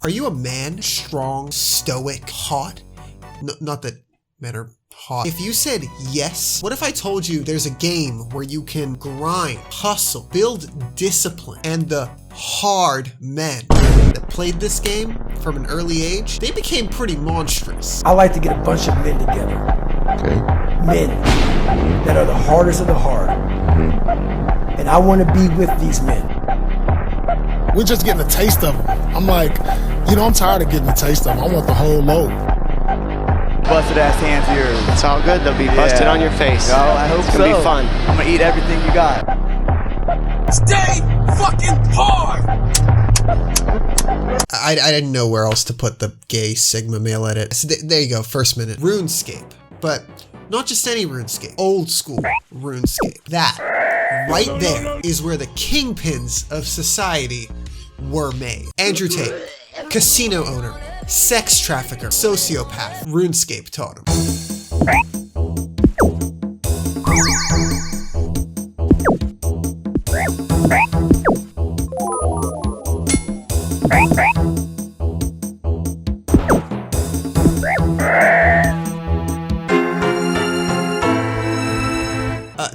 Are you a man? Strong, stoic, hot? Not that men are hot. If you said yes, what if I told you there's a game where you can grind, hustle, build discipline, and the hard men that played this game from an early age, they became pretty monstrous. I like to get a bunch of men together. Okay. Men that are the hardest of the hard. And I want to be with these men. We're just getting a taste of them. I'm like, I'm tired of getting a taste of them. I want the whole load. Busted ass hands here. It's all good. They'll be busted on your face. Oh, I hope it's gonna be fun. I'm gonna eat everything you got. Stay fucking hard! I didn't know where else to put the gay Sigma male edit. So there you go, first minute. RuneScape, but not just any RuneScape. Old school RuneScape. That right there is where the kingpins of society were made. Andrew Tate, casino owner, sex trafficker, sociopath. RuneScape taught him.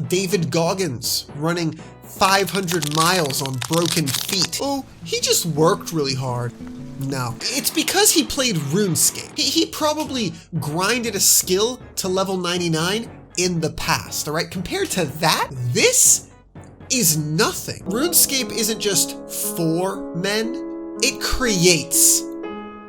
David Goggins running 500 miles on broken feet. Oh, he just worked really hard. No, it's because he played RuneScape. He probably grinded a skill to level 99 in the past, all right? Compared to that, this is nothing. RuneScape isn't just for men, it creates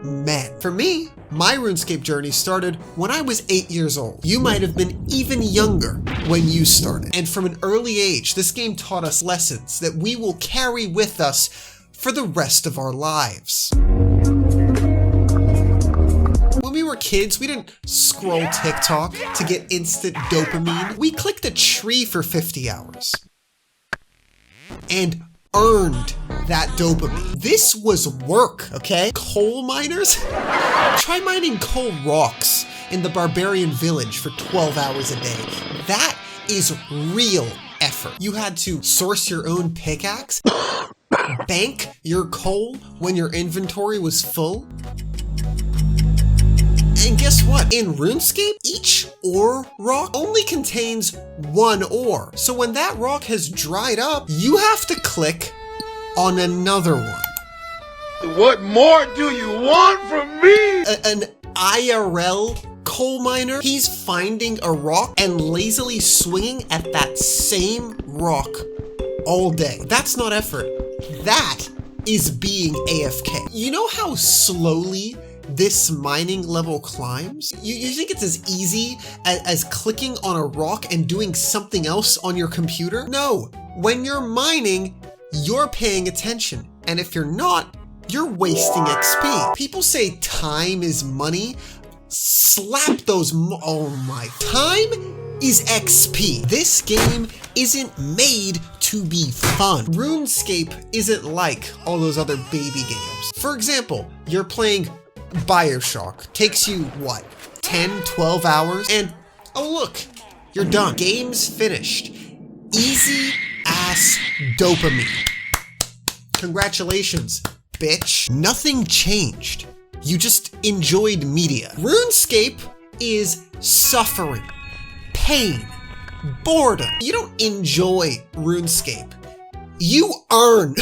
men. For me, my RuneScape journey started when I was 8 years old. You might have been even younger when you started. And from an early age, this game taught us lessons that we will carry with us for the rest of our lives. When we were kids, we didn't scroll TikTok to get instant dopamine. We clicked a tree for 50 hours and earned that dopamine. This was work, okay? Coal miners? Try mining coal rocks in the barbarian village for 12 hours a day. That is real effort. You had to source your own pickaxe, bank your coal when your inventory was full. And guess what? In RuneScape, each ore rock only contains one ore. So when that rock has dried up, you have to click on another one. What more do you want from me? An IRL coal miner, he's finding a rock and lazily swinging at that same rock all day. That's not effort. That is being AFK. You know how slowly this mining level climbs? You think it's as easy as clicking on a rock and doing something else on your computer? No, when you're mining, you're paying attention. And if you're not, you're wasting XP. People say time is money. Slap those, oh my. Time is XP. This game isn't made to be fun. RuneScape isn't like all those other baby games. For example, you're playing BioShock. Takes you, what, 10, 12 hours? And, oh look, you're done. Game's finished. Easy ass dopamine. Congratulations, bitch. Nothing changed. You just enjoyed media. RuneScape is suffering, pain, boredom. You don't enjoy RuneScape. You earn.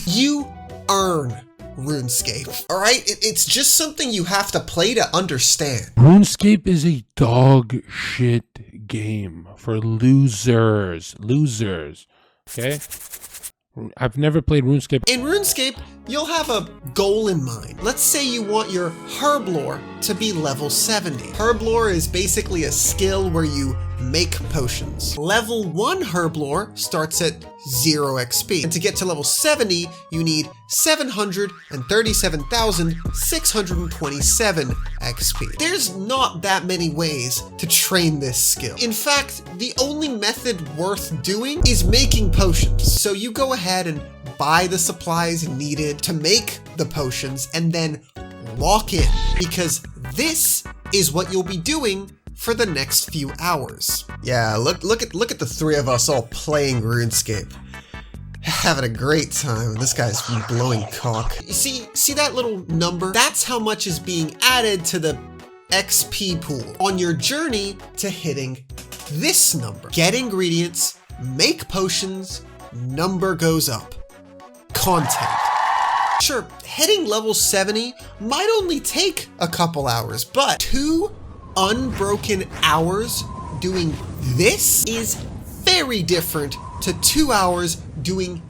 You earn RuneScape. All right? It's just something you have to play to understand. RuneScape is a dog shit game for losers. Losers. Okay? I've never played RuneScape. In RuneScape, you'll have a goal in mind. Let's say you want your herb lore to be level 70. Herb lore is basically a skill where you make potions. Level 1 herb lore starts at 0 XP. And to get to level 70, you need 737,627 XP. There's not that many ways to train this skill. In fact, the only method worth doing is making potions. So you go ahead and buy the supplies needed to make the potions and then lock in, because this is what you'll be doing for the next few hours. Yeah, look at the three of us all playing RuneScape. having a great time. This guy's blowing cock. You see that little number? That's how much is being added to the XP pool on your journey to hitting this number. Get ingredients, make potions, number goes up. Content. Sure, hitting level 70 might only take a couple hours, but 2 unbroken hours doing this is very different to 2 hours doing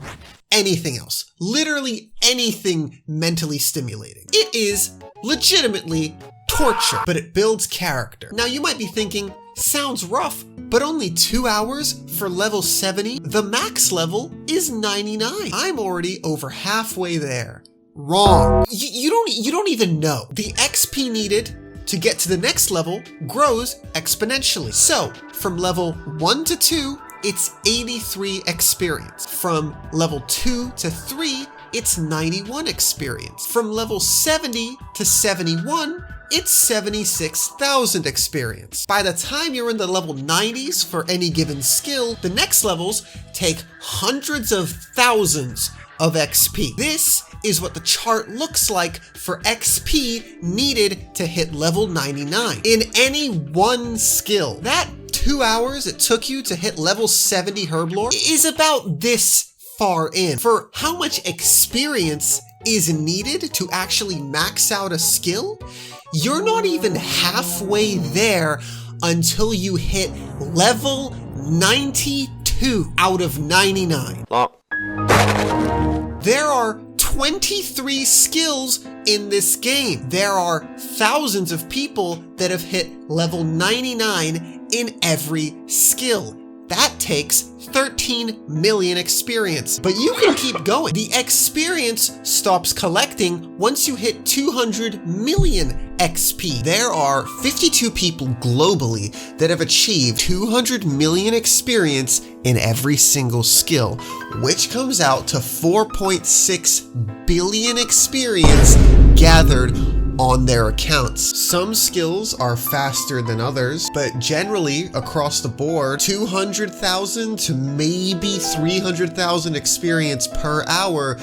anything else. Literally anything mentally stimulating. It is legitimately torture, but it builds character. Now you might be thinking, sounds rough, but only 2 hours for level 70? The max level is 99. I'm already over halfway there. Wrong. You don't even know. The XP needed to get to the next level grows exponentially. So from level 1 to 2, it's 83 experience. From level 2 to 3, it's 91 experience. From level 70 to 71, it's 76,000 experience. By the time you're in the level 90s for any given skill, the next levels take hundreds of thousands of XP. This is what the chart looks like for XP needed to hit level 99. In any one skill, that 2 hours it took you to hit level 70 Herblore is about this far in. For how much experience is needed to actually max out a skill, you're not even halfway there until you hit level 92 out of 99. There are 23 skills in this game. There are thousands of people that have hit level 99 in every skill. That takes 13 million experience. But you can keep going. The experience stops collecting once you hit 200 million XP. There are 52 people globally that have achieved 200 million experience in every single skill, which comes out to 4.6 billion experience gathered on their accounts. Some skills are faster than others, but generally across the board, 200,000 to maybe 300,000 experience per hour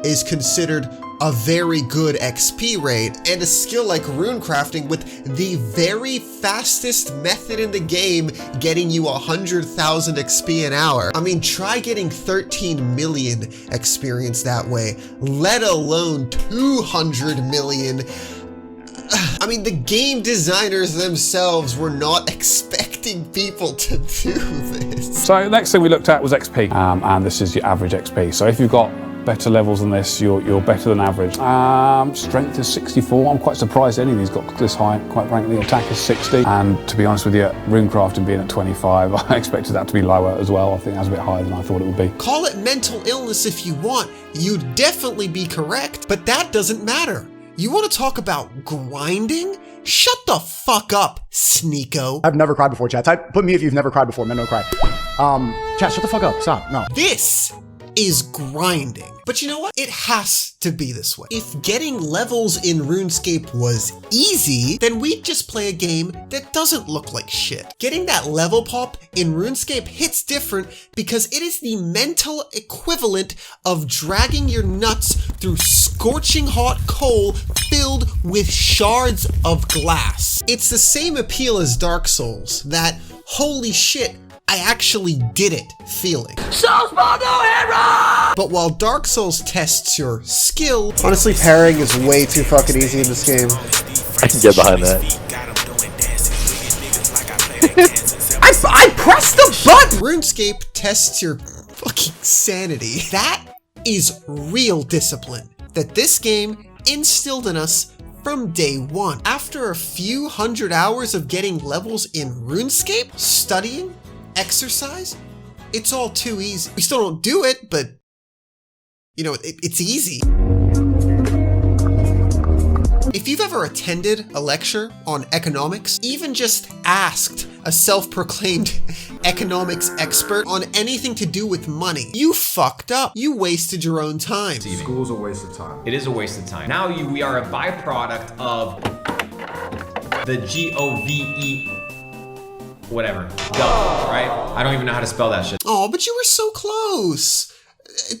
is considered a very good XP rate, and a skill like rune crafting with the very fastest method in the game getting you 100,000 XP an hour. I mean, try getting 13 million experience that way, let alone 200 million. I mean, the game designers themselves were not expecting people to do this. So the next thing we looked at was XP, and this is your average XP. So if you've got better levels than this, you're better than average. Strength is 64. I'm quite surprised any of these got this high, quite frankly. Attack is 60. And to be honest with you, runecrafting being at 25, I expected that to be lower as well. I think that's a bit higher than I thought it would be. Call it mental illness if you want. You'd definitely be correct, but that doesn't matter. You want to talk about grinding? Shut the fuck up, Sneeko. I've never cried before, chat. Put me if you've never cried before. Men don't cry. Chat, shut the fuck up. Stop. No. This is grinding. But you know what? It has to be this way. If getting levels in RuneScape was easy, then we'd just play a game that doesn't look like shit. Getting that level pop in RuneScape hits different because it is the mental equivalent of dragging your nuts through scorching hot coal filled with shards of glass. It's the same appeal as Dark Souls, that holy shit, I actually did it feeling. But while Dark Souls tests your skill, Honestly, parrying is way too fucking easy in this game. I can get behind that. I pressed the button! RuneScape tests your fucking sanity. That is real discipline that this game instilled in us from day one. After a few hundred hours of getting levels in RuneScape, studying, exercise, it's all too easy. We still don't do it, but you know, it's easy. If you've ever attended a lecture on economics, even just asked a self-proclaimed economics expert on anything to do with money, you fucked up. You wasted your own time. School's a waste of time. It is a waste of time. Now we are a byproduct of the GOVE whatever, right? I don't even know how to spell that shit. Oh, but you were so close.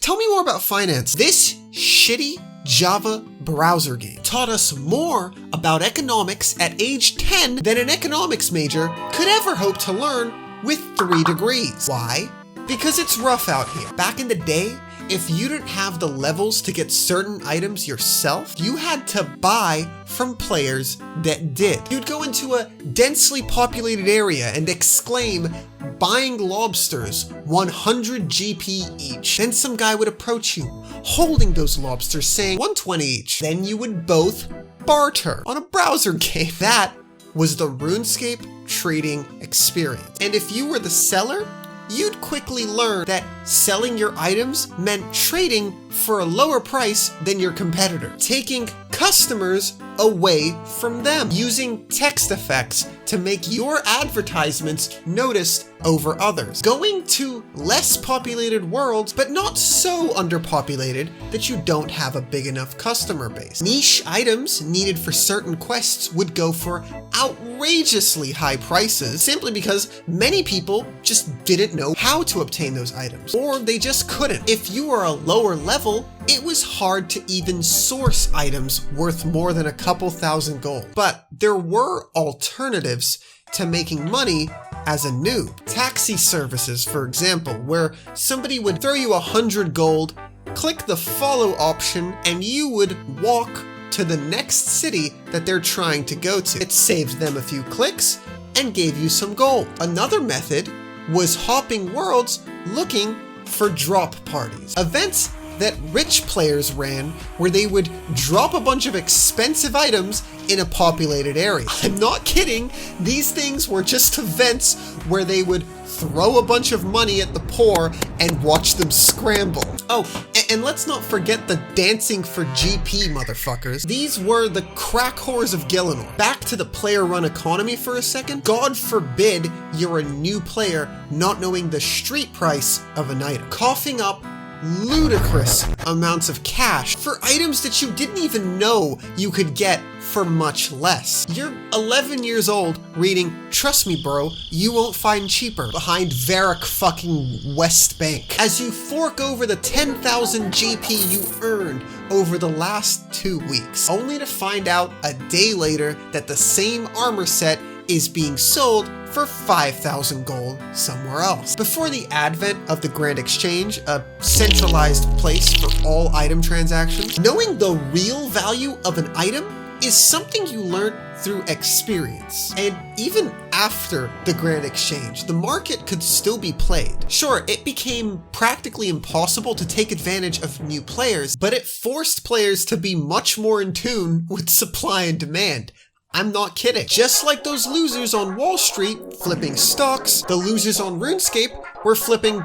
tell me more about finance. This shitty Java browser game taught us more about economics at age 10 than an economics major could ever hope to learn with 3 degrees. Why? Because it's rough out here. Back in the day, if you didn't have the levels to get certain items yourself, you had to buy from players that did. You'd go into a densely populated area and exclaim, "Buying lobsters, 100 GP each." Then some guy would approach you, holding those lobsters, saying 120 each. Then you would both barter on a browser game. That was the RuneScape trading experience. And if you were the seller, you'd quickly learn that selling your items meant trading for a lower price than your competitor, taking customers away from them, using text effects to make your advertisements noticed over others, going to less populated worlds, but not so underpopulated that you don't have a big enough customer base. Niche items needed for certain quests would go for outrageously high prices simply because many people just didn't know how to obtain those items, or they just couldn't. If you were a lower level, it was hard to even source items worth more than a couple thousand gold. But there were alternatives to making money as a noob. Taxi services, for example, where somebody would throw you 100 gold, click the follow option, and you would walk to the next city that they're trying to go to. It saved them a few clicks and gave you some gold. Another method was hopping worlds looking for drop parties. Events that rich players ran where they would drop a bunch of expensive items in a populated area. I'm not kidding, these things were just events where they would throw a bunch of money at the poor and watch them scramble. Oh, and let's not forget the dancing for GP motherfuckers. These were the crack whores of Gielinor. Back to the player-run economy for a second. God forbid you're a new player not knowing the street price of an item, coughing up ludicrous amounts of cash for items that you didn't even know you could get for much less. You're 11 years old reading, "Trust me bro, you won't find cheaper," behind Varric fucking West Bank, as you fork over the 10,000 GP you earned over the last 2 weeks, only to find out a day later that the same armor set is being sold for 5,000 gold somewhere else. Before the advent of the Grand Exchange, a centralized place for all item transactions, knowing the real value of an item is something you learned through experience. And even after the Grand Exchange, the market could still be played. Sure, it became practically impossible to take advantage of new players, but it forced players to be much more in tune with supply and demand. I'm not kidding. Just like those losers on Wall Street flipping stocks, the losers on RuneScape were flipping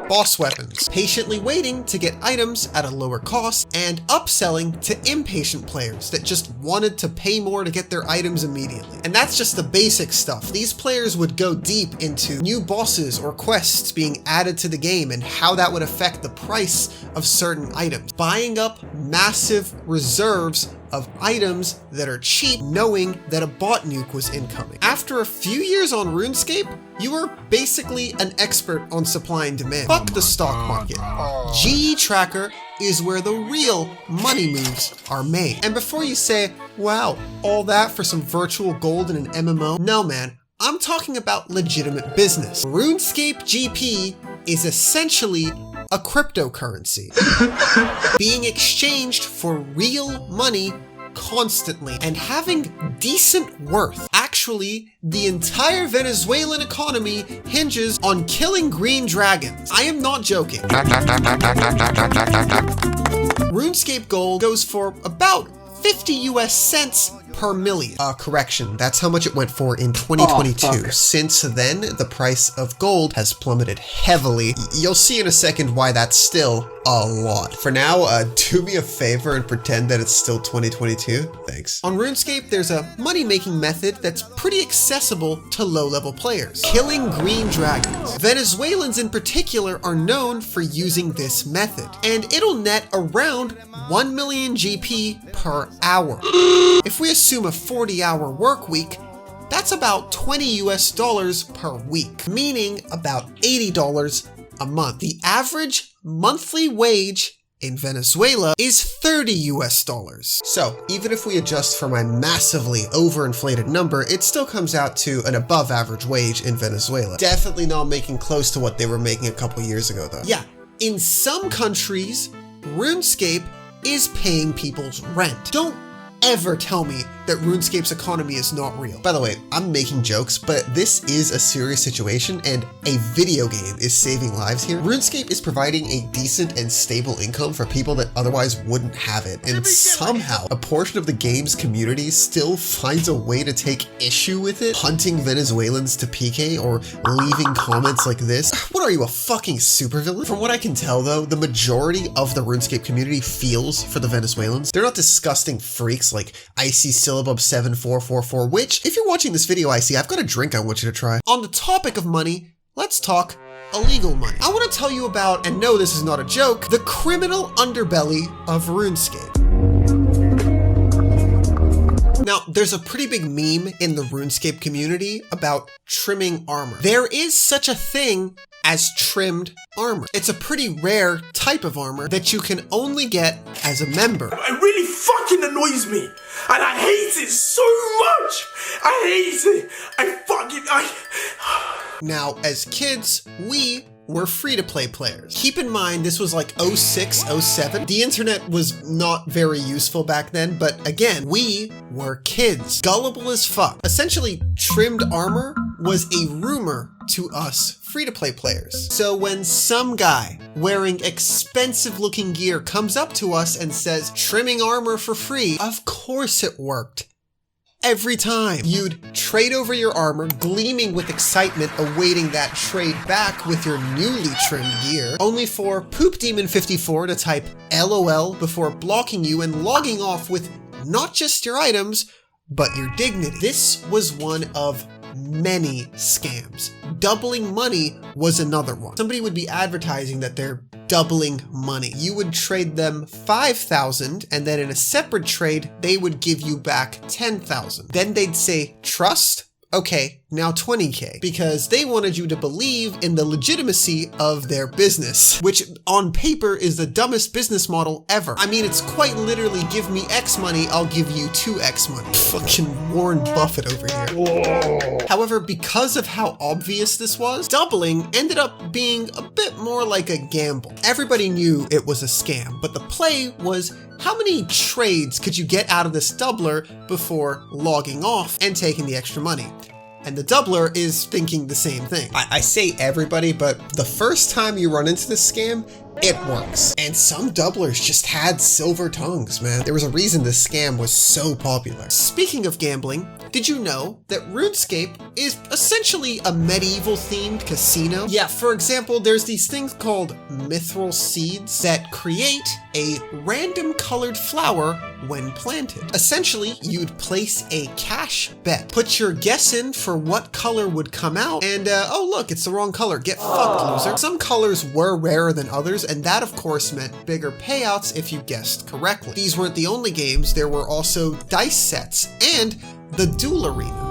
boss weapons, patiently waiting to get items at a lower cost and upselling to impatient players that just wanted to pay more to get their items immediately. And that's just the basic stuff. These players would go deep into new bosses or quests being added to the game and how that would affect the price of certain items, buying up massive reserves of items that are cheap, knowing that a bot nuke was incoming. After a few years on RuneScape, you were basically an expert on supply and demand. Fuck the stock market. GE Tracker is where the real money moves are made. And before you say, wow, all that for some virtual gold in an MMO? No man, I'm talking about legitimate business. RuneScape GP is essentially a cryptocurrency being exchanged for real money constantly and having decent worth. Actually, the entire Venezuelan economy hinges on killing green dragons. I am not joking. RuneScape Gold goes for about 50 US cents per million. Correction, that's how much it went for in 2022. Since then, the price of gold has plummeted heavily. You'll see in a second why that's still a lot. For now, do me a favor and pretend that it's still 2022. Thanks. On RuneScape, there's a money-making method that's pretty accessible to low-level players: killing green dragons. Venezuelans in particular are known for using this method, and it'll net around 1 million GP per hour. If we assume a 40-hour work week, that's about $20 US per week, meaning about $80 a month. The average monthly wage in Venezuela is $30 US. So even if we adjust for my massively overinflated number, it still comes out to an above average wage in Venezuela. Definitely not making close to what they were making a couple years ago though. Yeah, in some countries, Runescape is paying people's rent. Don't ever tell me that RuneScape's economy is not real. By the way, I'm making jokes, but this is a serious situation and a video game is saving lives here. RuneScape is providing a decent and stable income for people that otherwise wouldn't have it, and somehow a portion of the game's community still finds a way to take issue with it, hunting Venezuelans to PK or leaving comments like this. What are you, a fucking supervillain? From what I can tell though, the majority of the RuneScape community feels for the Venezuelans. They're not disgusting freaks like Icy Syllabub 7444, which, if you're watching this video, Icy, I've got a drink I want you to try. On the topic of money, let's talk illegal money. I want to tell you about, and no, this is not a joke, the criminal underbelly of RuneScape. Now, there's a pretty big meme in the RuneScape community about trimming armor. There is such a thing as trimmed armor. It's a pretty rare type of armor that you can only get as a member. It really fucking annoys me, and I hate it so much. I hate it. Now, as kids, we were free-to-play players. Keep in mind, this was like 06, 07. The internet was not very useful back then, but again, we were kids. Gullible as fuck. Essentially, trimmed armor was a rumor to us free-to-play players. So when some guy wearing expensive-looking gear comes up to us and says, trimming armor for free, of course it worked. Every time. You'd trade over your armor, gleaming with excitement, awaiting that trade back with your newly trimmed gear, only for Poop Demon 54 to type LOL before blocking you and logging off with not just your items, but your dignity. This was one of many scams. Doubling money was another one. Somebody would be advertising that they're doubling money. You would trade them 5,000 and then in a separate trade, they would give you back 10,000. Then they'd say, trust? Okay, now 20K, because they wanted you to believe in the legitimacy of their business, which on paper is the dumbest business model ever. I mean, it's quite literally give me X money, I'll give you 2X money. Fucking Warren Buffett over here. Whoa. However, because of how obvious this was, doubling ended up being a bit more like a gamble. Everybody knew it was a scam, but the play was how many trades could you get out of this doubler before logging off and taking the extra money? And the doubler is thinking the same thing. I say everybody, but the first time you run into this scam, it works. And some doublers just had silver tongues, man. There was a reason this scam was so popular. Speaking of gambling, did you know that RuneScape is essentially a medieval themed casino? Yeah, for example, there's these things called mithril seeds that create a random colored flower when planted. Essentially, you'd place a cash bet. Put your guess in for what color would come out, and oh look, it's the wrong color. Get fucked, loser. Some colors were rarer than others, and that of course meant bigger payouts if you guessed correctly. These weren't the only games, there were also dice sets, and the Duel Arena.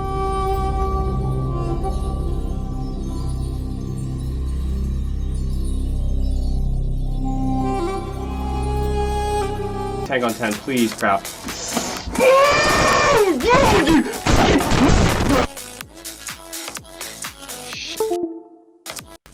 Tag on 10, please, crap.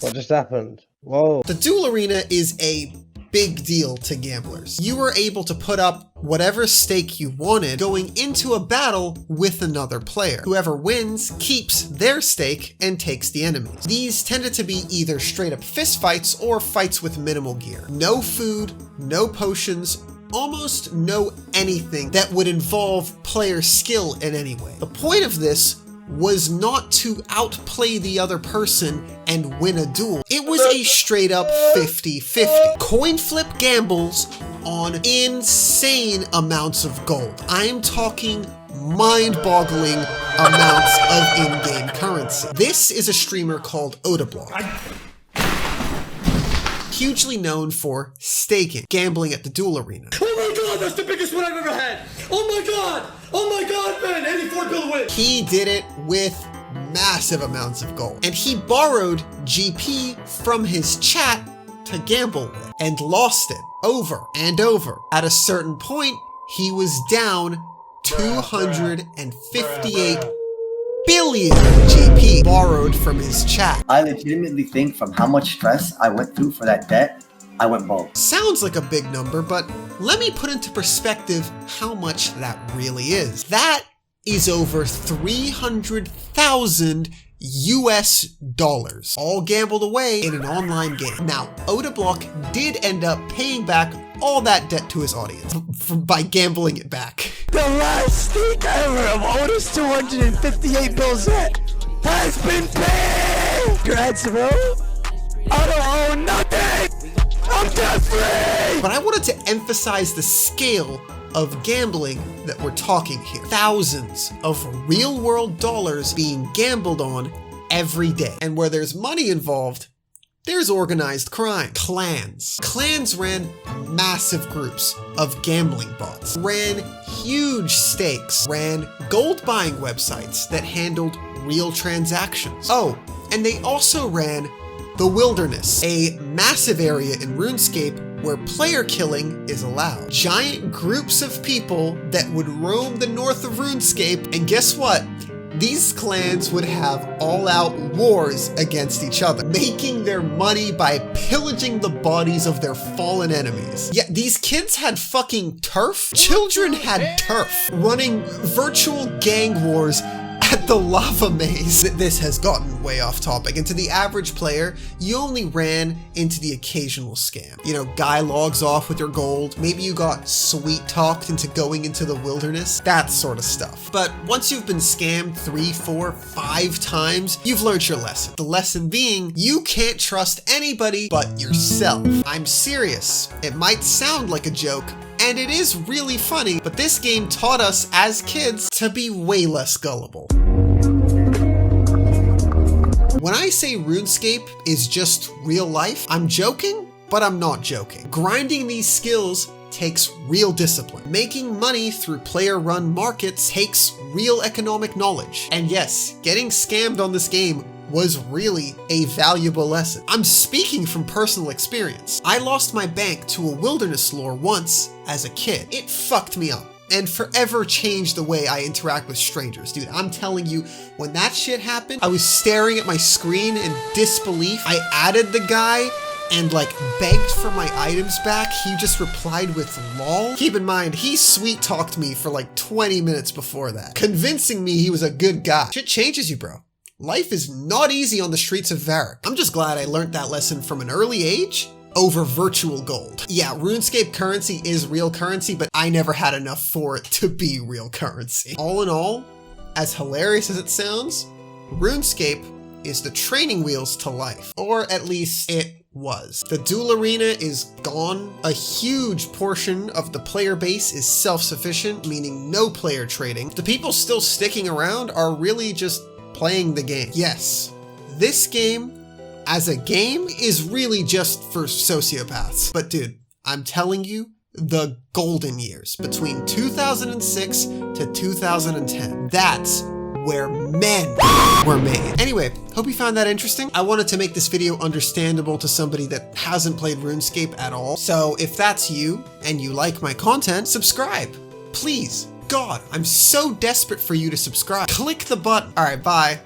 What just happened? Whoa. The Duel Arena is a big deal to gamblers. You were able to put up whatever stake you wanted going into a battle with another player. Whoever wins keeps their stake and takes the enemies. These tended to be either straight up fistfights or fights with minimal gear. No food, no potions, almost no anything that would involve player skill in any way. The point of this was not to outplay the other person and win a duel. It was a straight up 50-50. Coin flip gambles on insane amounts of gold. I am talking mind-boggling amounts of in-game currency. This is a streamer called Odablock. Hugely known for staking, gambling at the Duel Arena. Oh my god, that's the biggest one I've ever had! Oh my god, man, 84 bill win! He did it with massive amounts of gold. And he borrowed GP from his chat to gamble with and lost it over and over. At a certain point, he was down 258 billion GP borrowed from his chat. I legitimately think from how much stress I went through for that debt, I went broke. Sounds like a big number, but let me put into perspective how much that really is. That is over 300,000 US dollars, all gambled away in an online game. Now, Odablock did end up paying back all that debt to his audience by gambling it back. The last stake ever of Otis 258 bills has been paid! Congrats, bro. I don't owe nothing! I'm debt free! But I wanted to emphasize the scale of gambling that we're talking here. Thousands of real-world dollars being gambled on every day. And where there's money involved, there's organized crime. Clans. Clans ran massive groups of gambling bots, ran huge stakes, ran gold buying websites that handled real transactions. Oh, and they also ran the Wilderness, a massive area in RuneScape where player killing is allowed. Giant groups of people that would roam the north of RuneScape, and guess what? These clans would have all-out wars against each other, making their money by pillaging the bodies of their fallen enemies. Yeah, these kids had fucking turf. Children had turf, running virtual gang wars at the lava maze. This has gotten way off topic, and to the average player, you only ran into the occasional scam. You know, guy logs off with your gold, maybe you got sweet talked into going into the wilderness, that sort of stuff. But once you've been scammed 3, 4, 5 times, you've learned your lesson. The lesson being, you can't trust anybody but yourself. I'm serious. It might sound like a joke, and it is really funny, but this game taught us as kids to be way less gullible. When I say RuneScape is just real life, I'm joking, but I'm not joking. Grinding these skills takes real discipline. Making money through player-run markets takes real economic knowledge. And yes, getting scammed on this game was really a valuable lesson. I'm speaking from personal experience. I lost my bank to a wilderness lore once as a kid. It fucked me up and forever changed the way I interact with strangers. Dude, I'm telling you, when that shit happened, I was staring at my screen in disbelief. I added the guy and like begged for my items back. He just replied with lol. Keep in mind, he sweet talked me for like 20 minutes before that, convincing me he was a good guy. Shit changes you, bro. Life is not easy on the streets of Varric. I'm just glad I learned that lesson from an early age over virtual gold. Yeah, RuneScape currency is real currency, but I never had enough for it to be real currency. All in all, as hilarious as it sounds, RuneScape is the training wheels to life, or at least it was. The duel arena is gone. A huge portion of the player base is self-sufficient, meaning no player trading. The people still sticking around are really just playing the game. Yes, this game as a game is really just for sociopaths. But dude, I'm telling you, the golden years between 2006 to 2010, that's where men were made. Anyway, hope you found that interesting. I wanted to make this video understandable to somebody that hasn't played RuneScape at all. So if that's you and you like my content, subscribe, please. God, I'm so desperate for you to subscribe. Click the button. All right, bye.